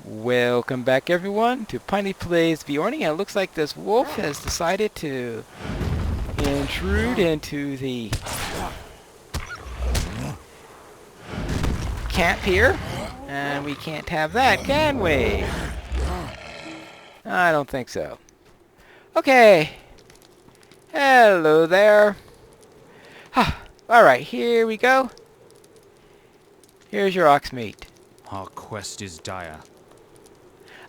Welcome back everyone to Pineleaf Plays Beorning. And it looks like this wolf has decided to intrude into the camp here. And we can't have that, can we? I don't think so. Okay. Hello there. Alright, here we go. Here's your ox meat. Our quest is dire.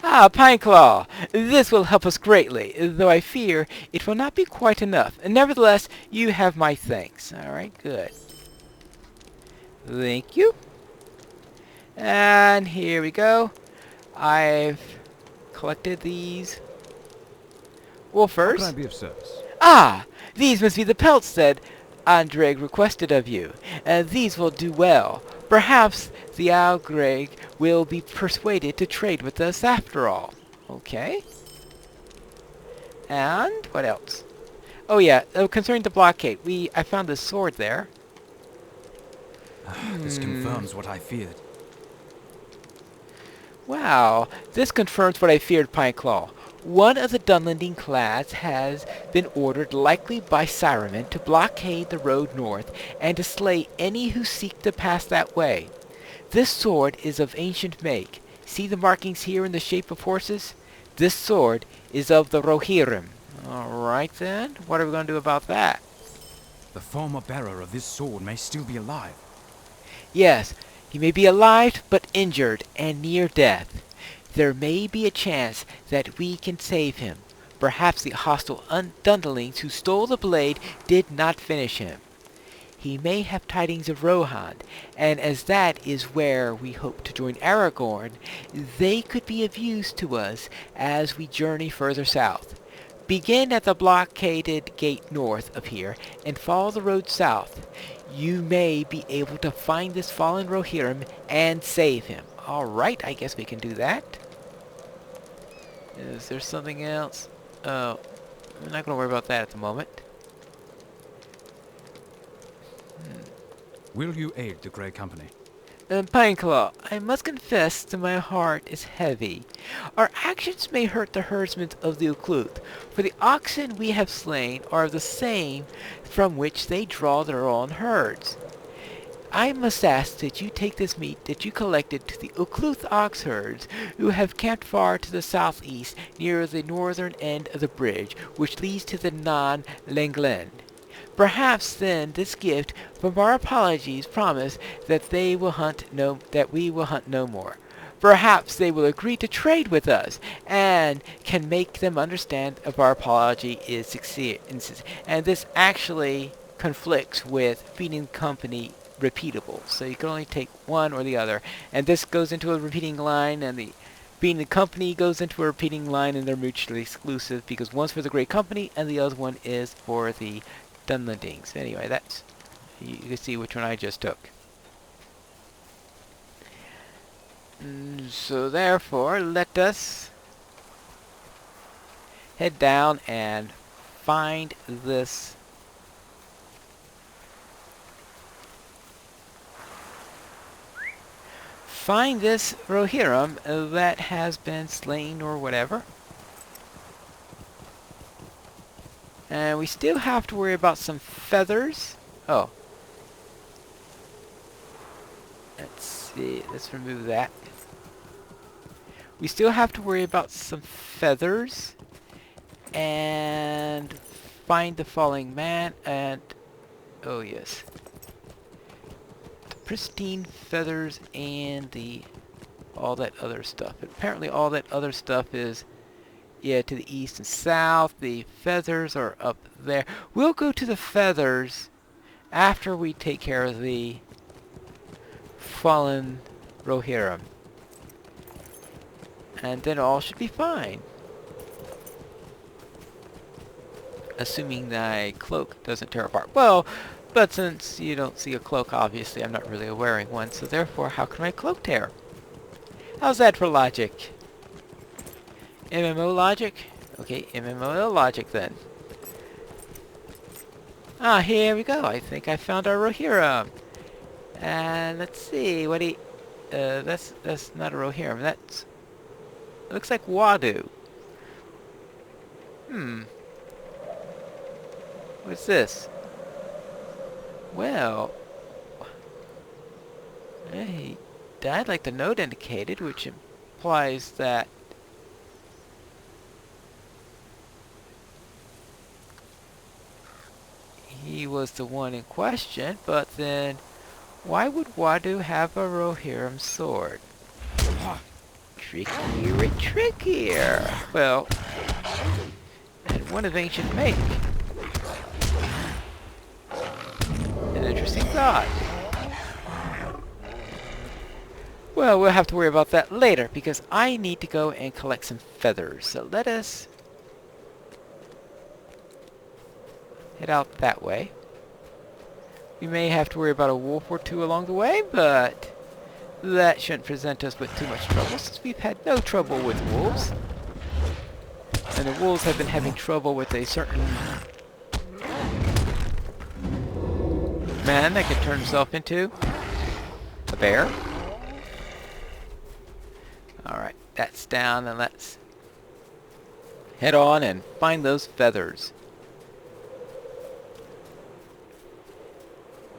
Pineclaw, this will help us greatly, though I fear it will not be quite enough. Nevertheless, you have my thanks. Alright, good. Thank you. And here we go. I've collected these woofers. How can I be of service? These must be the pelts that Andreg requested of you. These will do well. Perhaps the Algreg will be persuaded to trade with us after all. Okay. And what else? Oh yeah, concerning the blockade, I found this sword there. This confirms what I feared. Wow, this confirms what I feared, Pineclaw. One of the Dunlending clans has been ordered, likely by Cyremen, to blockade the road north and to slay any who seek to pass that way. This sword is of ancient make. See the markings here in the shape of horses? This sword is of the Rohirrim. Alright then, what are we going to do about that? The former bearer of this sword may still be alive. Yes, he may be alive but injured and near death. There may be a chance that we can save him. Perhaps the hostile Dunlendings who stole the blade did not finish him. He may have tidings of Rohan, and as that is where we hope to join Aragorn, they could be of use to us as we journey further south. Begin at the blockaded gate north of here, and follow the road south. You may be able to find this fallen Rohirrim and save him. Alright, I guess we can do that. Is there something else? Oh, I'm not going to worry about that at the moment. Will you aid the Grey Company? Pineclaw, I must confess that my heart is heavy. Our actions may hurt the herdsmen of the Ucluth, for the oxen we have slain are the same from which they draw their own herds. I must ask that you take this meat that you collected to the Ucluth ox herds who have camped far to the southeast near the northern end of the bridge which leads to the Non-Lenglen. Perhaps then this gift from our apologies promise that we will hunt no more. Perhaps they will agree to trade with us and can make them understand if our apology is sincere. And this actually conflicts with feeding company repeatable. So you can only take one or the other. And this goes into a repeating line, and the being the company goes into a repeating line, and they're mutually exclusive because one's for the Great Company and the other one is for the Dunlendings. Anyway, that's you can see which one I just took. So therefore, let us head down and find this Rohirrim that has been slain or whatever. And we still have to worry about some feathers. Oh. Let's see. Let's remove that. We still have to worry about some feathers. And find the falling man. And oh yes. The pristine feathers and all that other stuff. Apparently all that other stuff is to the east and south. The feathers are up there. We'll go to the feathers after we take care of the fallen Rohirrim. And then all should be fine. Assuming thy cloak doesn't tear apart. Well, but since you don't see a cloak, obviously I'm not really wearing one, so therefore how can my cloak tear? How's that for logic? MMO logic? Okay, MMO logic then. Here we go. I think I found our Rohirrim. And let's see what he... that's not a Rohirrim. That's It looks like Wadu. Hmm. What's this? Well, he died like the note indicated, which implies that he was the one in question, but then why would Wadu have a Rohirrim sword? Trickier and trickier. Well, and one of ancient make. An interesting thought. Well, we'll have to worry about that later because I need to go and collect some feathers. So let us head out that way. We may have to worry about a wolf or two along the way, but that shouldn't present us with too much trouble since we've had no trouble with wolves. And the wolves have been having trouble with a certain man that can turn himself into a bear. Alright, that's down, and let's head on and find those feathers.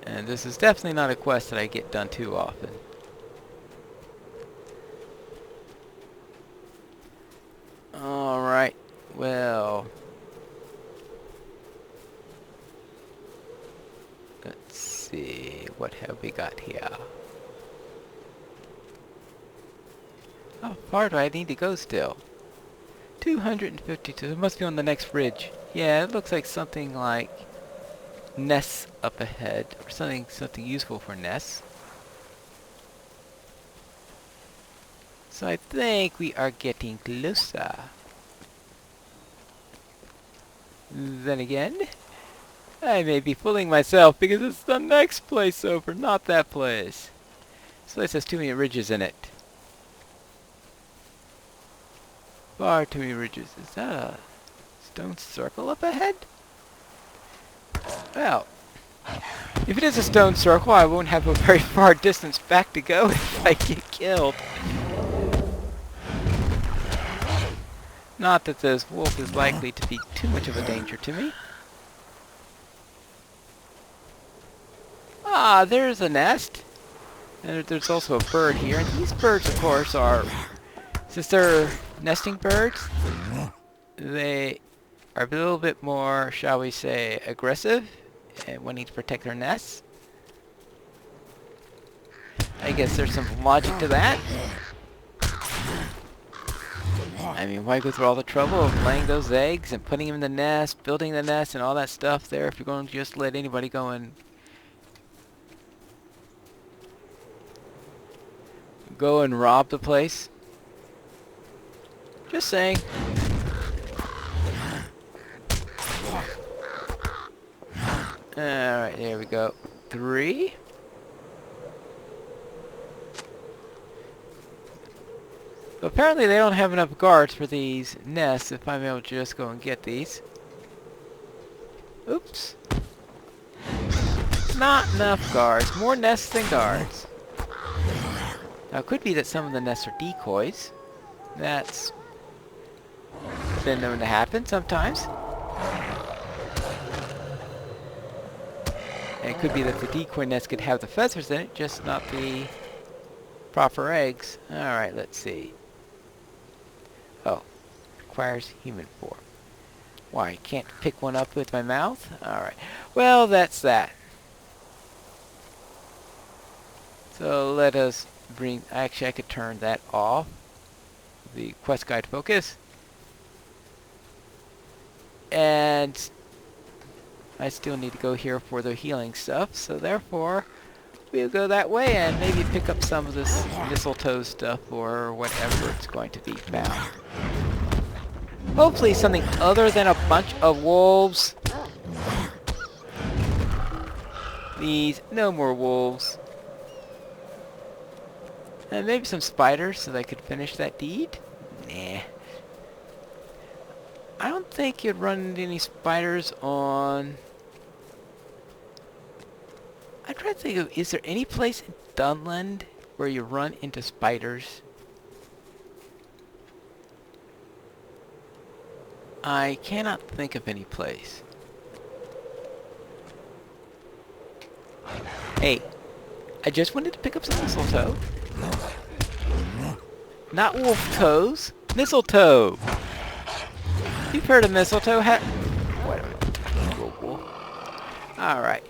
And this is definitely not a quest that I get done too often. Alright, well, let's see, what have we got here? How far do I need to go still? 252, it must be on the next ridge. Yeah, it looks like something like nests up ahead, or something useful for nests. So I think we are getting closer. Then again, I may be fooling myself because it's the next place over, not that place. This place has too many ridges in it. Far too many ridges. Is that a stone circle up ahead? Well, if it is a stone circle, I won't have a very far distance back to go if I get killed. Not that this wolf is likely to be too much of a danger to me. Ah, there's a nest. And there's also a bird here. And these birds, of course, are, since they're nesting birds, they are a little bit more, shall we say, aggressive and wanting to protect their nests. I guess there's some logic to that. I mean, why go through all the trouble of laying those eggs and putting them in the nest, building the nest and all that stuff there if you're going to just let anybody go and rob the place? Just saying. Alright, there we go. 3. So apparently they don't have enough guards for these nests if I'm able to just go and get these. Oops. Not enough guards. More nests than guards. Now it could be that some of the nests are decoys. That's been known to happen sometimes. And it could be that the decoy nest could have the feathers in it, just not the proper eggs. Alright, let's see. Oh, requires human form. Why, I can't pick one up with my mouth? Alright, well, that's that. So let us bring, actually I could turn that off. The quest guide focus. And I still need to go here for the healing stuff, so therefore we'll go that way and maybe pick up some of this mistletoe stuff or whatever it's going to be found. Hopefully something other than a bunch of wolves. Please, no more wolves. And maybe some spiders so that I could finish that deed? Nah. I don't think you'd run into any spiders on... I'm trying to think of, is there any place in Dunland where you run into spiders? I cannot think of any place. Hey, I just wanted to pick up some mistletoe. Not wolf toes, mistletoe. You've heard of mistletoe? Wait a minute. All right.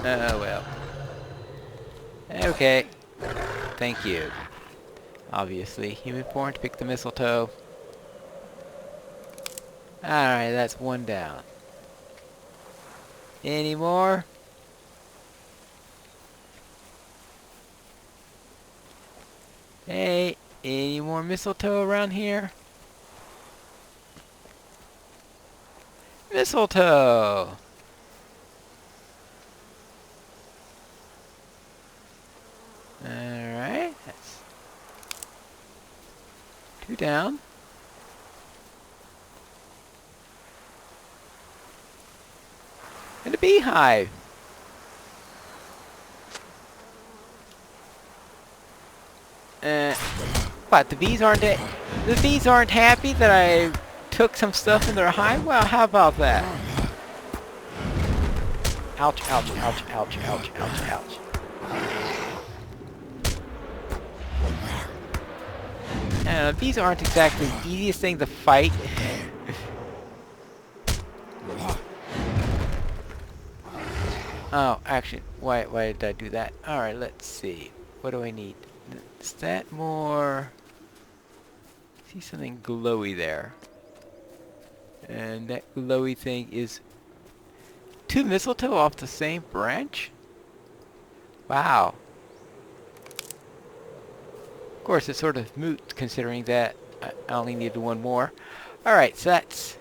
Oh well. Okay. Thank you. Obviously, you were born to pick the mistletoe. Alright, that's one down. Any more? Hey, any more mistletoe around here? Mistletoe! Alright, that's two down. And a beehive. What, the bees aren't happy that I took some stuff in their hive? Well, how about that? Ouch, ouch, ouch, ouch, ouch, ouch, ouch. Bees aren't exactly the easiest thing to fight. Oh, actually, why did I do that? Alright, let's see. What do I need? Is that more... I see something glowy there. And that glowy thing is... two mistletoe off the same branch? Wow. Of course, it's sort of moot considering that I only needed one more. Alright, so that's...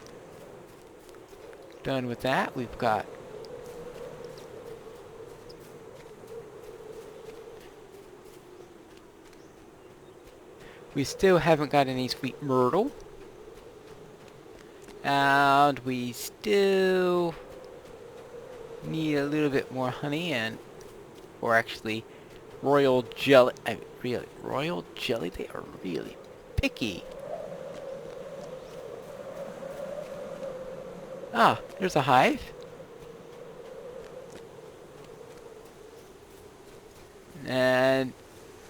done with that. We've got... we still haven't got any sweet myrtle. And we still need a little bit more honey or actually royal jelly. Really, royal jelly? They are really picky. Ah, there's a hive. And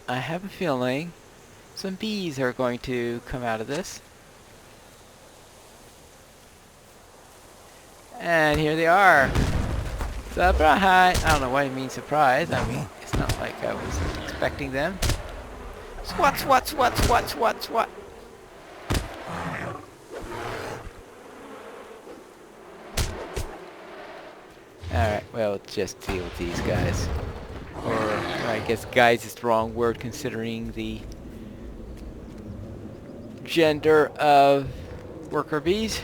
I have a feeling some bees are going to come out of this. And here they are. Surprise! I don't know what it means surprise. I mean, it's not like I was expecting them. Swat, swat, swat, swat, swat, swat. Alright, well, just deal with these guys. Or, I guess guys is the wrong word considering the gender of worker bees.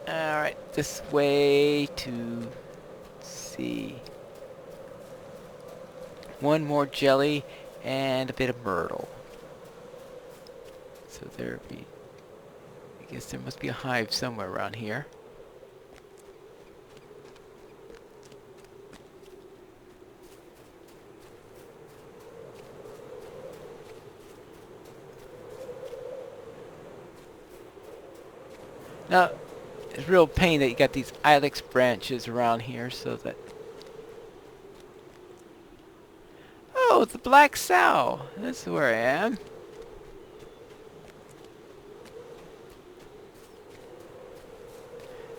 Alright, this way to see. One more jelly and a bit of myrtle. So there be... I guess there must be a hive somewhere around here. Now, it's a real pain that you got these ilex branches around here so that... oh, the black sow! That's where I am.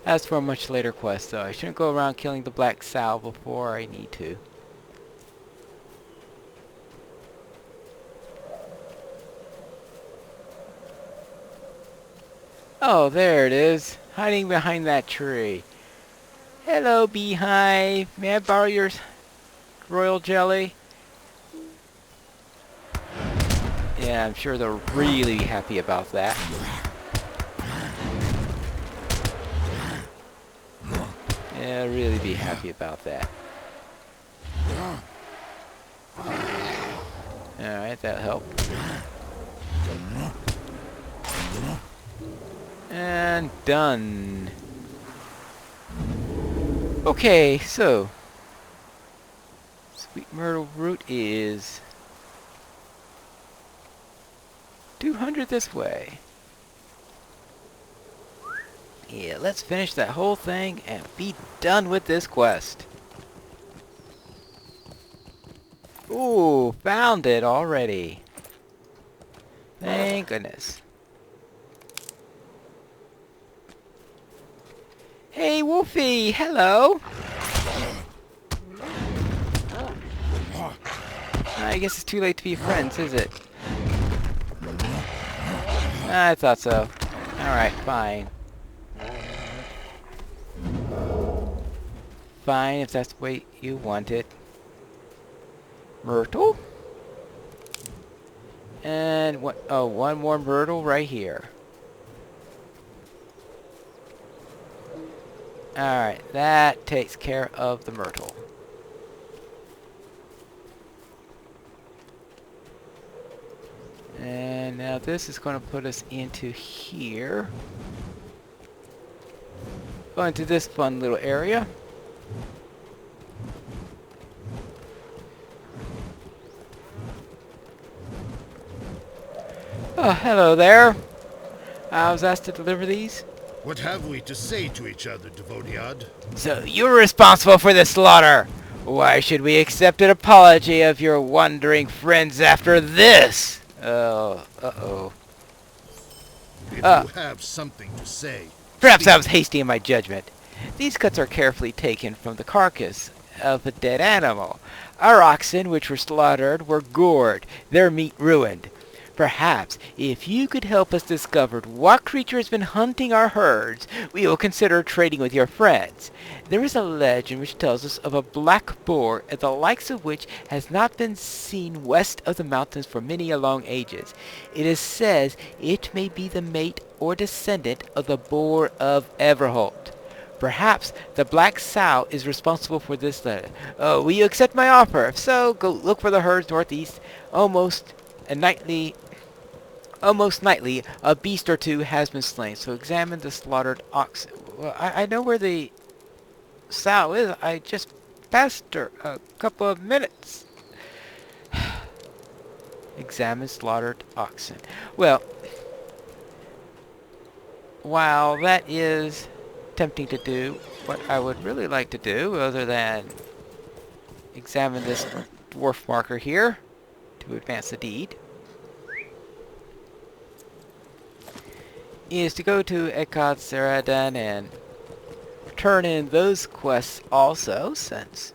That's for a much later quest, though. I shouldn't go around killing the black sow before I need to. Oh, there it is. Hiding behind that tree. Hello, beehive. May I borrow your royal jelly? Yeah, I'm sure they're really happy about that. Yeah, really be happy about that. Alright, that'll help. And done. Okay, so sweet myrtle root is 200 this way. Yeah, let's finish that whole thing and be done with this quest. Ooh, found it already. Thank goodness. Hey, Wolfie, hello. I guess it's too late to be friends, is it? I thought so. Alright, fine. Fine, if that's the way you want it. Myrtle? And what? Oh, one more myrtle right here. Alright, that takes care of the myrtle. And now this is going to put us into here. Go into this fun little area. Oh, hello there. I was asked to deliver these. What have we to say to each other, Devoniad? So you're responsible for this slaughter. Why should we accept an apology of your wandering friends after this? Oh, uh-oh. If you have something to say... Perhaps I was hasty in my judgment. These cuts are carefully taken from the carcass of a dead animal. Our oxen, which were slaughtered, were gored, their meat ruined. Perhaps, if you could help us discover what creature has been hunting our herds, we will consider trading with your friends. There is a legend which tells us of a black boar, the likes of which has not been seen west of the mountains for many a long ages. It is said it may be the mate or descendant of the boar of Everholt. Perhaps the black sow is responsible for this letter. Oh, will you accept my offer? If so, go look for the herds northeast. Almost nightly, a beast or two has been slain. So examine the slaughtered ox. Well, I know where the sow is. I just passed her a couple of minutes. Examine slaughtered oxen. Well, while that is tempting to do, what I would really like to do, other than examine this dwarf marker here to advance the deed, is to go to Ekad Saradan and turn in those quests also, since,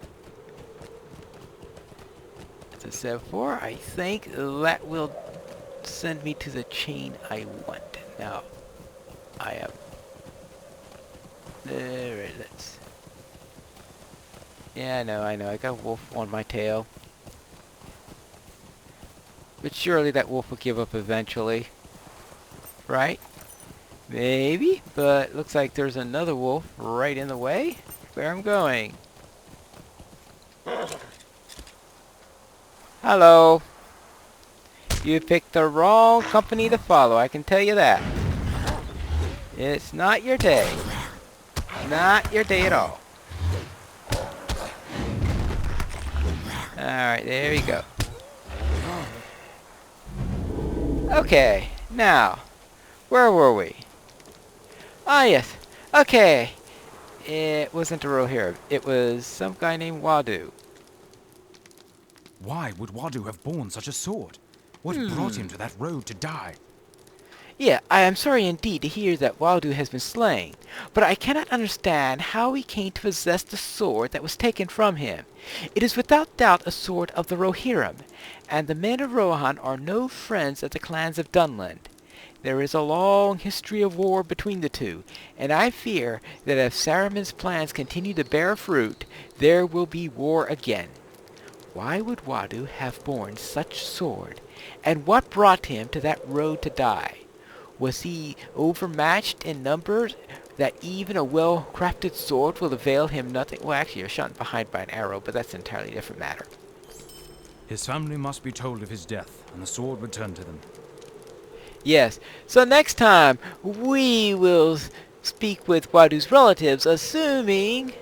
as I said before, I think that will send me to the chain I want. Now, I am... let's... Yeah, I know, I got a wolf on my tail. But surely that wolf will give up eventually. Right? Maybe, but looks like there's another wolf right in the way where I'm going. Hello. You picked the wrong company to follow, I can tell you that. It's not your day. Not your day at all. Alright, there you go. Okay, now, where were we? Ah, yes. Okay. It wasn't a Rohirrim. It was some guy named Wadu. Why would Wadu have borne such a sword? What brought him to that road to die? Yeah, I am sorry indeed to hear that Wadu has been slain, but I cannot understand how he came to possess the sword that was taken from him. It is without doubt a sword of the Rohirrim, and the men of Rohan are no friends of the clans of Dunland. There is a long history of war between the two, and I fear that if Saruman's plans continue to bear fruit, there will be war again. Why would Wadu have borne such sword, and what brought him to that road to die? Was he overmatched in numbers that even a well-crafted sword will avail him nothing? Well, actually, you're shot behind by an arrow, but that's an entirely different matter. His family must be told of his death, and the sword returned to them. Yes, so next time we will speak with Wadu's relatives, assuming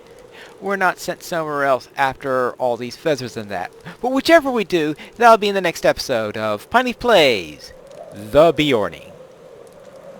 we're not sent somewhere else after all these feathers and that. But whichever we do, that'll be in the next episode of Pineleaf Plays. the Beorning.